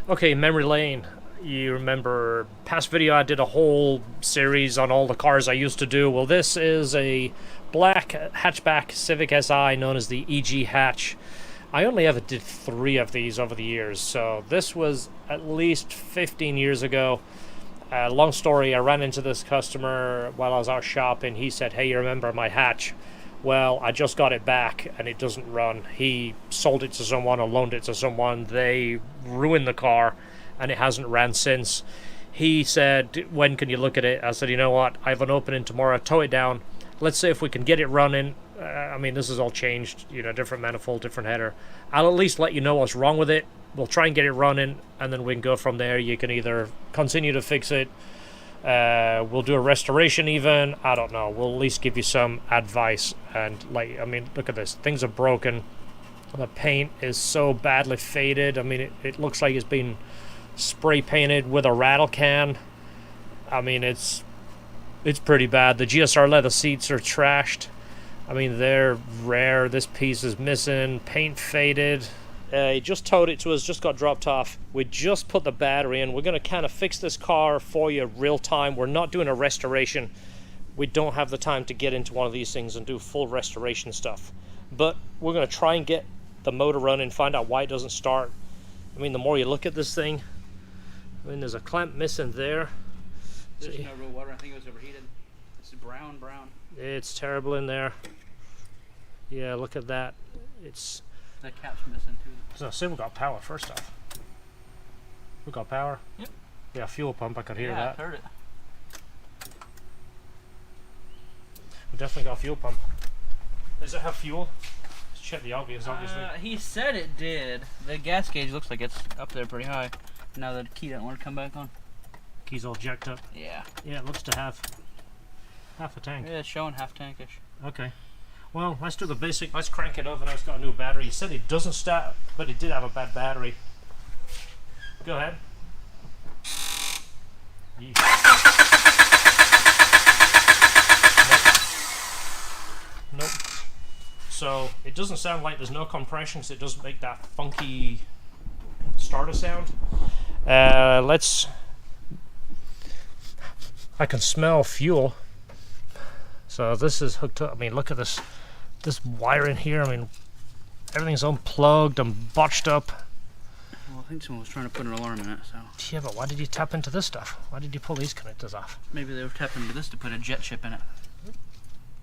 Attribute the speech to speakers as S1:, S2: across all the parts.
S1: Okay, memory lane. You remember past video I did a whole series on all the cars I used to do. Well, this is a black hatchback Civic Si known as the EG hatch. I only ever did 3 of these over the years, so this was at least 15 years ago. Long story, I ran into this customer while I was out shopping. He said, "Hey, you remember my hatch?" Well, I just got it back and it doesn't run. He sold it to someone or loaned it to someone. They ruined the car and it hasn't ran since. He said, "When can you look at it?" I said, "You know what? I have an opening tomorrow. Tow it down. Let's see if we can get it running." I mean, this is all changed, you know, different manifold, different header. I'll at least let you know what's wrong with it. We'll try and get it running and then we can go from there. You can either continue to fix it. We'll do a restoration even. I don't know. We'll at least give you some advice. And like, I mean, look at this. Things are broken. The paint is so badly faded. I mean, it looks like it's been spray painted with a rattle can. I mean, it's pretty bad. The GSR leather seats are trashed. I mean, they're rare. This piece is missing. Paint faded. He just towed it to us, just got dropped off. We just put the battery in. We're going to kind of fix this car for you real time. We're not doing a restoration. We don't have the time to get into one of these things and do full restoration stuff. But we're going to try and get the motor running, find out why it doesn't start. I mean, the more you look at this thing, I mean, there's a clamp missing there.
S2: There's no real water. I think it was overheated. It's brown.
S1: It's terrible in there. Yeah, look at that. It's...
S2: The cap's missing too.
S1: So, see, we got power first off. We got power.
S2: Yep.
S1: Yeah, fuel pump. I could hear that.
S2: I heard it.
S1: We definitely got a fuel pump. Does it have fuel? Let's check the obvious, obviously.
S2: He said it did. The gas gauge looks like it's up there pretty high. Now the key doesn't want to come back on.
S1: Key's all jacked up.
S2: Yeah.
S1: Yeah, it looks to have half a tank.
S2: Yeah, it's showing half tankish.
S1: Okay. Well, let's do the basic. Let's crank it over. Now it's got a new battery. He said it doesn't start, but it did have a bad battery. Go ahead. Nope. So it doesn't sound like there's no compression, so it doesn't make that funky starter sound. Let's. I can smell fuel. So this is hooked up. I mean, look at this wire in here. I mean, everything's unplugged and botched up.
S2: Well, I think someone was trying to put an alarm in it, so.
S1: Yeah, but why did you tap into this stuff? Why did you pull these connectors off?
S2: Maybe they were tapping into this to put a jet chip in it.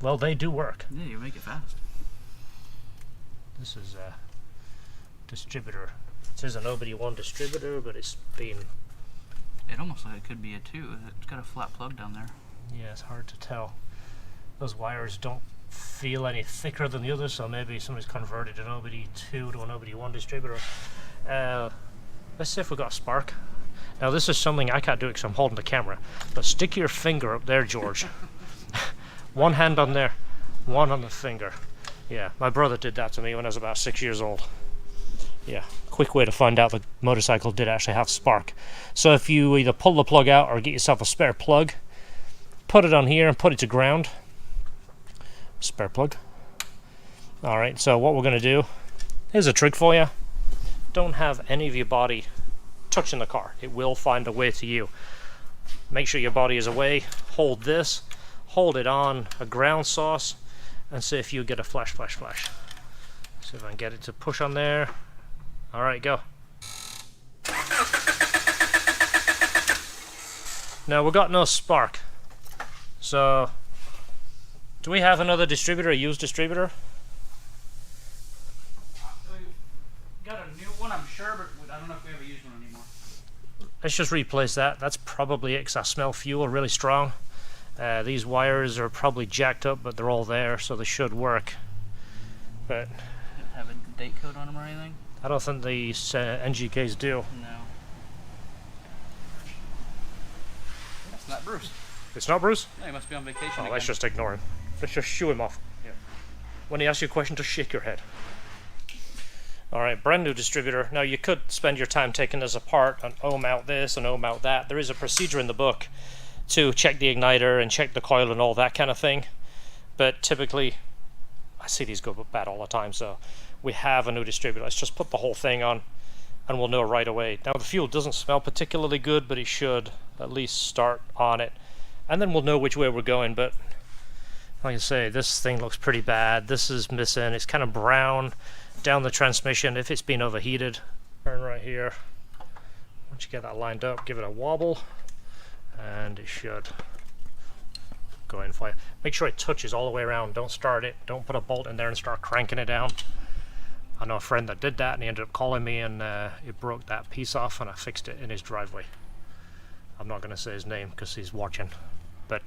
S1: Well, they do work.
S2: Yeah, you make it fast.
S1: This is a distributor. It says an OBD1 distributor, but it's been...
S2: It almost like it could be a 2. It's got a flat plug down there.
S1: Yeah, it's hard to tell. Those wires don't feel any thicker than the others, so maybe somebody's converted an OBD2 to an OBD1 distributor. Let's see if we got a spark. Now this is something I can't do because I'm holding the camera, but stick your finger up there, George. One hand on there, one on the finger. Yeah, my brother did that to me when I was about 6 years old. Yeah, quick way to find out the motorcycle did actually have spark. So if you either pull the plug out or get yourself a spare plug, put it on here and put it to ground. Spare plug. Alright, so what we're going to do, here's a trick for you. Don't have any of your body touching the car. It will find a way to you. Make sure your body is away. Hold this. Hold it on a ground source and see if you get a flash. See if I can get it to push on there. Alright, go. Now we've got no spark. So, do we have another distributor, a used distributor?
S2: We got a new one, I'm sure, but I don't know if we ever used one anymore.
S1: Let's just replace that. That's probably it, because I smell fuel really strong. These wires are probably jacked up, but they're all there, so they should work. But
S2: Have a date code on them or anything?
S1: I don't think these NGKs do.
S2: No. That's not Bruce.
S1: It's not Bruce?
S2: No, he must be on vacation
S1: Oh,
S2: again.
S1: let's just ignore him. Let's just shoo him off.
S2: Yeah.
S1: When he asks you a question, just shake your head. Alright, brand new distributor. Now you could spend your time taking this apart and ohm out this and ohm out that. There is a procedure in the book to check the igniter and check the coil and all that kind of thing. But typically, I see these go bad all the time, so we have a new distributor. Let's just put the whole thing on and we'll know right away. Now the fuel doesn't smell particularly good, but it should at least start on it, and then we'll know which way we're going. But like I say, this thing looks pretty bad. This is missing. It's kind of brown down the transmission. If it's been overheated, turn right here. Once you get that lined up, give it a wobble, and it should go in for you. Make sure it touches all the way around. Don't start it. Don't put a bolt in there and start cranking it down. I know a friend that did that, and he ended up calling me, and it broke that piece off, and I fixed it in his driveway. I'm not going to say his name because he's watching, but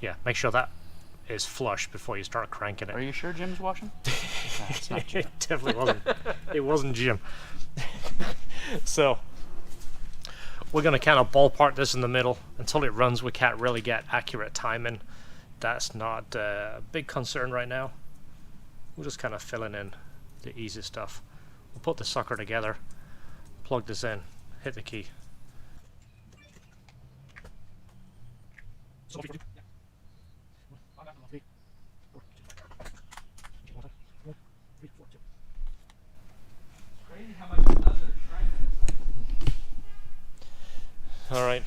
S1: yeah, make sure that is flush before you start cranking it.
S2: Are you sure Jim's watching? No, it's not Jim.
S1: It definitely wasn't. It wasn't Jim. So we're going to kind of ballpark this in the middle. Until it runs, we can't really get accurate timing. That's not a big concern right now. We're just kind of filling in the easy stuff. We'll put the sucker together, plug this in, hit the key. All right,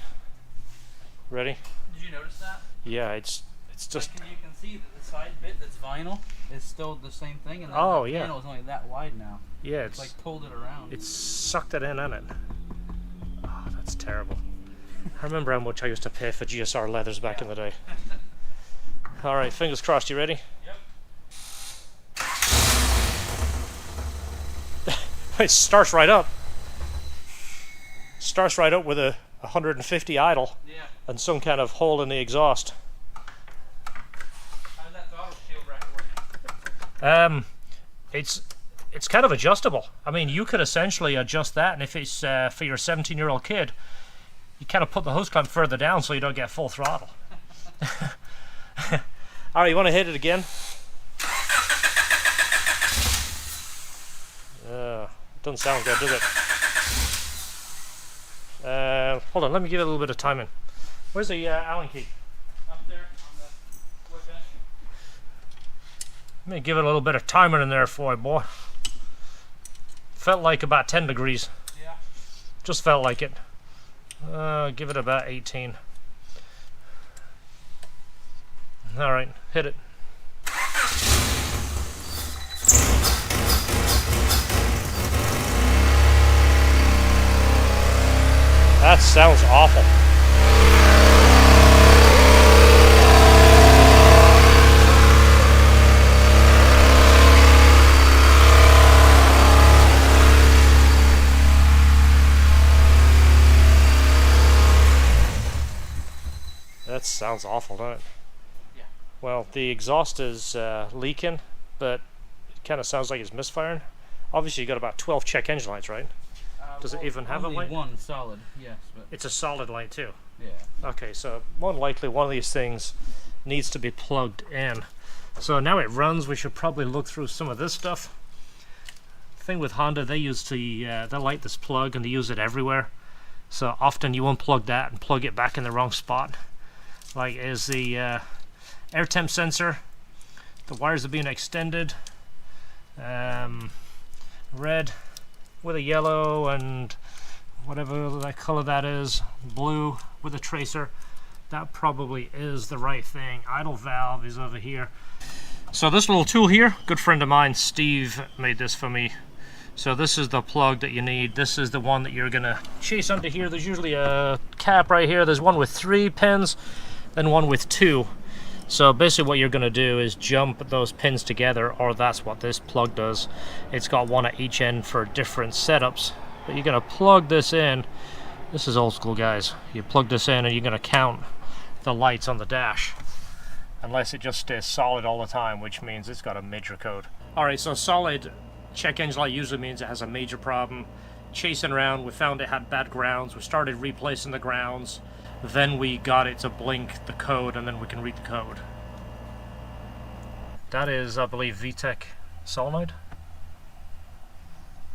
S1: ready?
S2: Did you notice that?
S1: Yeah, it's just.
S2: Like, you can see that the side bit that's vinyl is still the same thing, and then
S1: Oh,
S2: the
S1: yeah.
S2: panel is only that wide now.
S1: Yeah,
S2: It's like pulled it around.
S1: it's sucked it in, hasn't it? Oh, that's terrible. I remember how much I used to pay for GSR leathers back in the day. All right, fingers crossed. You ready?
S2: Yep.
S1: It starts right up. Starts right up with a 150 idle
S2: Yeah.
S1: and some kind of hole in the exhaust.
S2: How's that throttle shield bracket working?
S1: It's kind of adjustable. I mean, you could essentially adjust that, and if it's for your 17-year-old kid, you kind of put the hose clamp further down so you don't get full throttle. All right, you want to hit it again? Doesn't sound good, does it? Hold on, let me give it a little bit of timing. Where's the Allen key?
S2: Up there on the wood bench.
S1: Let me give it a little bit of timer in there for you, boy. Felt like about 10 degrees.
S2: Yeah.
S1: Just felt like it. Give it about 18. All right, hit it. That sounds awful. That sounds awful, doesn't it?
S2: Yeah.
S1: Well, the exhaust is leaking, but it kind of sounds like it's misfiring. Obviously, you got about 12 check engine lights, right? Does it even have a
S2: only
S1: light?
S2: one solid, yes. But
S1: It's a solid light too.
S2: yeah.
S1: Okay, so more than likely one of these things needs to be plugged in. So now it runs, we should probably look through some of this stuff. Thing with Honda, they use they light this plug and they use it everywhere. So often you unplug that and plug it back in the wrong spot. Like is the air temp sensor, the wires are being extended. Red with a yellow and whatever that color that is, blue with a tracer. That probably is the right thing. Idle valve is over here. So this little tool here, good friend of mine, Steve, made this for me. So this is the plug that you need. This is the one that you're gonna chase under here. There's usually a cap right here. There's one with 3 pins, then one with 2. So basically what you're going to do is jump those pins together, or that's what this plug does. It's got one at each end for different setups. But you're going to plug this in. This is old school, guys. You plug this in and you're going to count the lights on the dash. Unless it just stays solid all the time, which means it's got a major code. Alright, so solid check engine light usually means it has a major problem. Chasing around, we found it had bad grounds. We started replacing the grounds. Then we got it to blink the code, and then we can read the code. That is, I believe, VTEC solenoid.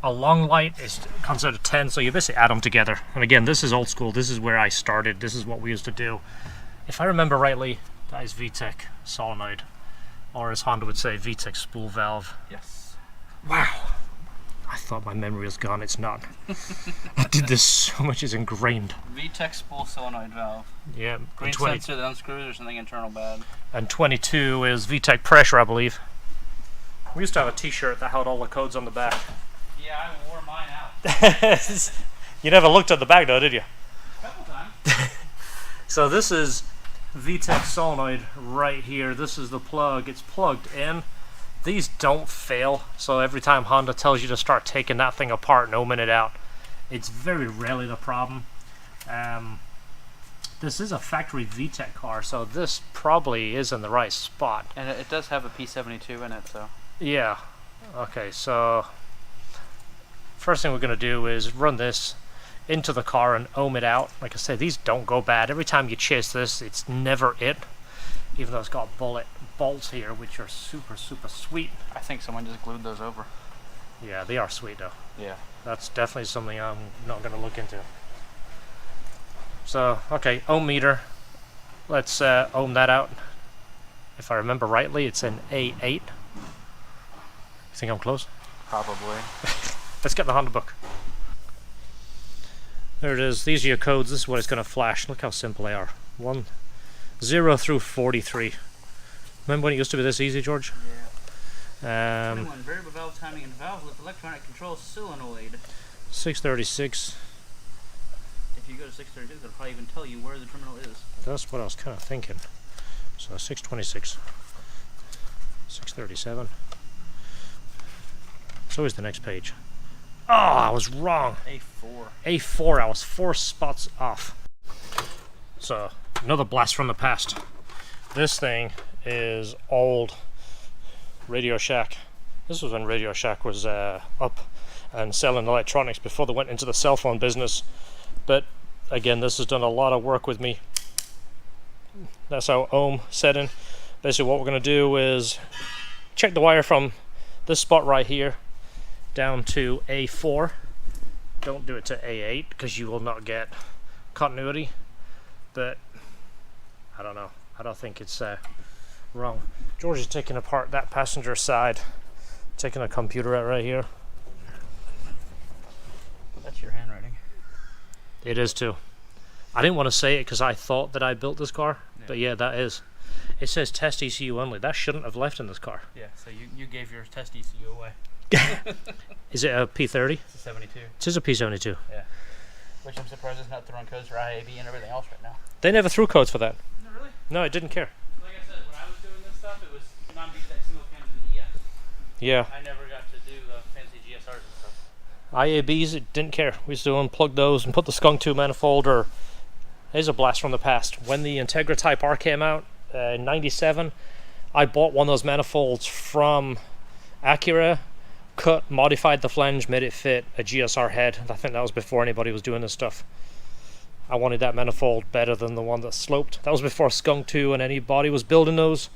S1: A long light comes out of 10, so you basically add them together. And again, this is old school. This is where I started. This is what we used to do. If I remember rightly, that is VTEC solenoid, or as Honda would say, VTEC spool valve.
S2: Yes.
S1: Wow. I thought my memory was gone. It's not. I did this so much, it's ingrained.
S2: VTEC spool solenoid valve.
S1: Yeah.
S2: Green sensor that unscrews or something internal bad.
S1: And 22 is VTEC pressure, I believe. We used to have a t-shirt that had all the codes on the back.
S2: Yeah, I wore mine out.
S1: You never looked at the back though, did you?
S2: A couple times.
S1: So this is VTEC solenoid right here. This is the plug. It's plugged in. These don't fail, so every time Honda tells you to start taking that thing apart and ohming it out, it's very rarely the problem. This is a factory VTEC car, so this probably is in the right spot.
S2: And it does have a P72 in it, so.
S1: Yeah. Okay, so first thing we're going to do is run this into the car and ohm it out. Like I said, these don't go bad. Every time you chase this, it's never it. Even though it's got bolts here, which are super, super sweet.
S2: I think someone just glued those over.
S1: Yeah, they are sweet though.
S2: Yeah.
S1: That's definitely something I'm not going to look into. So, okay, ohm meter. Let's ohm that out. If I remember rightly, it's an A8. You think I'm close?
S2: Probably.
S1: Let's get the Honda book. There it is. These are your codes. This is what it's going to flash. Look how simple they are. 0 through 43. Remember when it used to be this easy, George?
S2: Yeah. Variable valve timing and valve with electronic control solenoid.
S1: 636.
S2: If you go to 636, it'll probably even tell you where the terminal is.
S1: That's what I was kind of thinking. So 626. 637. So is the next page. Oh, I was wrong.
S2: A4.
S1: A4. I was 4 spots off. So, another blast from the past. This thing is old Radio Shack. This was when Radio Shack was up and selling electronics before they went into the cell phone business. But again, this has done a lot of work with me. That's our ohm setting. Basically what we're going to do is check the wire from this spot right here down to A4. Don't do it to A8 because you will not get continuity. But I don't know. I don't think it's wrong. George is taking apart that passenger side, taking a computer out right here.
S2: That's your handwriting.
S1: It is too. I didn't want to say it because I thought that I built this car, but yeah, that is. It says test ECU only. That shouldn't have left in this car.
S2: Yeah, so you gave your test ECU away.
S1: Is it a P30?
S2: It's a 72.
S1: It is a P72.
S2: Yeah. Which I'm surprised it's not throwing codes for IAB and everything else right now.
S1: They never threw codes for that.
S2: No, really?
S1: No, it didn't care.
S2: Like I said, when I was doing this stuff, it was non-VTEC single cams and ES.
S1: Yeah.
S2: I never got to do the fancy GSRs and stuff.
S1: IABs, it didn't care. We used to unplug those and put the Skunk 2 manifold, or here's a blast from the past. When the Integra Type R came out in 97, I bought one of those manifolds from Acura, cut, modified the flange, made it fit a GSR head. I think that was before anybody was doing this stuff. I wanted that manifold better than the one that sloped. That was before Skunk 2 and anybody was building those.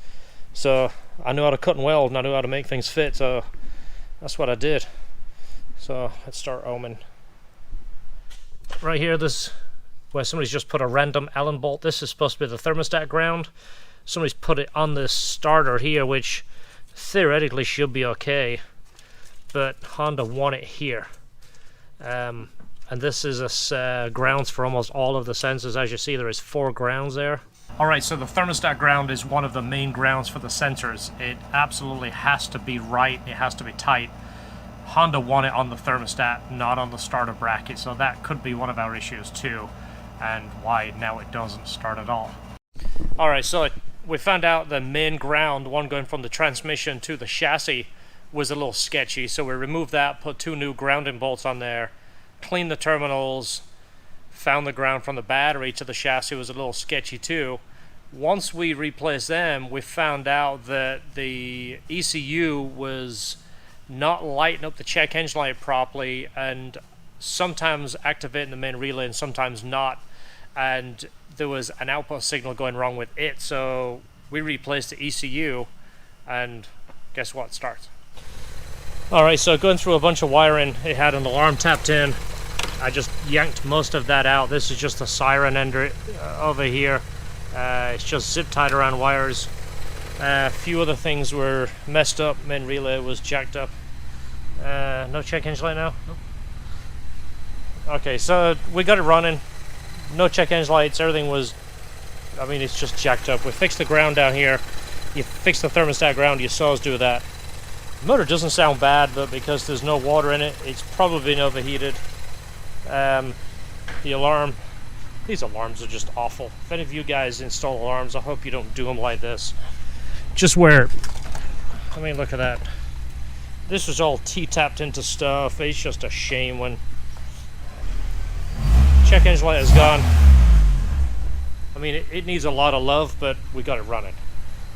S1: So I knew how to cut and weld, and I knew how to make things fit, so that's what I did. So let's start ohming. Right here, this where somebody's just put a random Allen bolt. This is supposed to be the thermostat ground. Somebody's put it on this starter here, which theoretically should be okay, but Honda want it here. And this is grounds for almost all of the sensors. As you see, there is 4 grounds there. Alright, so the thermostat ground is one of the main grounds for the sensors. It absolutely has to be right, it has to be tight. Honda want it on the thermostat, not on the starter bracket, so that could be one of our issues too, and why now it doesn't start at all. Alright, so we found out the main ground, one going from the transmission to the chassis, was a little sketchy, so we removed that, put 2 new grounding bolts on there, cleaned the terminals, found the ground from the battery to the chassis was a little sketchy too. Once we replaced them, we found out that the ECU was not lighting up the check engine light properly, and sometimes activating the main relay and sometimes not, and there was an output signal going wrong with it, so we replaced the ECU, and guess what, starts. Alright, so going through a bunch of wiring, it had an alarm tapped in. I just yanked most of that out. This is just a siren ender over here. It's just zip tied around wires. A few other things were messed up. Main relay was jacked up. No check engine light now?
S2: Nope.
S1: Okay, so we got it running. No check engine lights. Everything was, I mean, it's just jacked up. We fixed the ground down here. You fix the thermostat ground, you saw us do that. The motor doesn't sound bad, but because there's no water in it, it's probably been overheated. The alarm, these alarms are just awful. If any of you guys install alarms, I hope you don't do them like this. Just where, I mean, look at that. This was all T-tapped into stuff. It's just a shame when check engine light is gone. I mean, it needs a lot of love, but we got it running.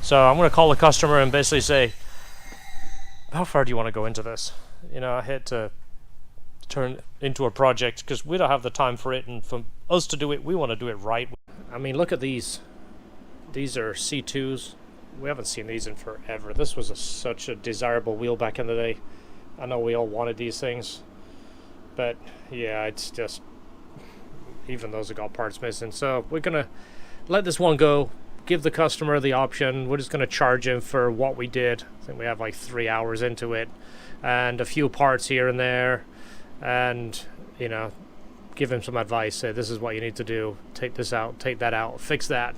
S1: So I'm going to call the customer and basically say, how far do you want to go into this? You know, I had to turn it into a project because we don't have the time for it, and for us to do it, we want to do it right. I mean, look at these. These are C2s. We haven't seen these in forever. This was such a desirable wheel back in the day. I know we all wanted these things, but yeah, it's just, even those have got parts missing. So we're going to let this one go. Give the customer the option. We're just going to charge him for what we did. I think we have like 3 hours into it and a few parts here and there, and you know, give him some advice. Say, this is what you need to do. Take this out, take that out, fix that,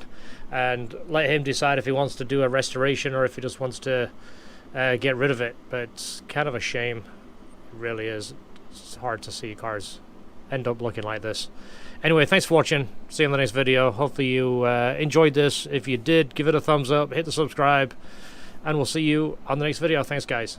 S1: and let him decide if he wants to do a restoration or if he just wants to get rid of it. But it's kind of a shame. It really is. It's hard to see cars end up looking like this. Anyway, thanks for watching. See you in the next video. Hopefully you enjoyed this. If you did, give it a thumbs up, hit the subscribe, and we'll see you on the next video. Thanks, guys.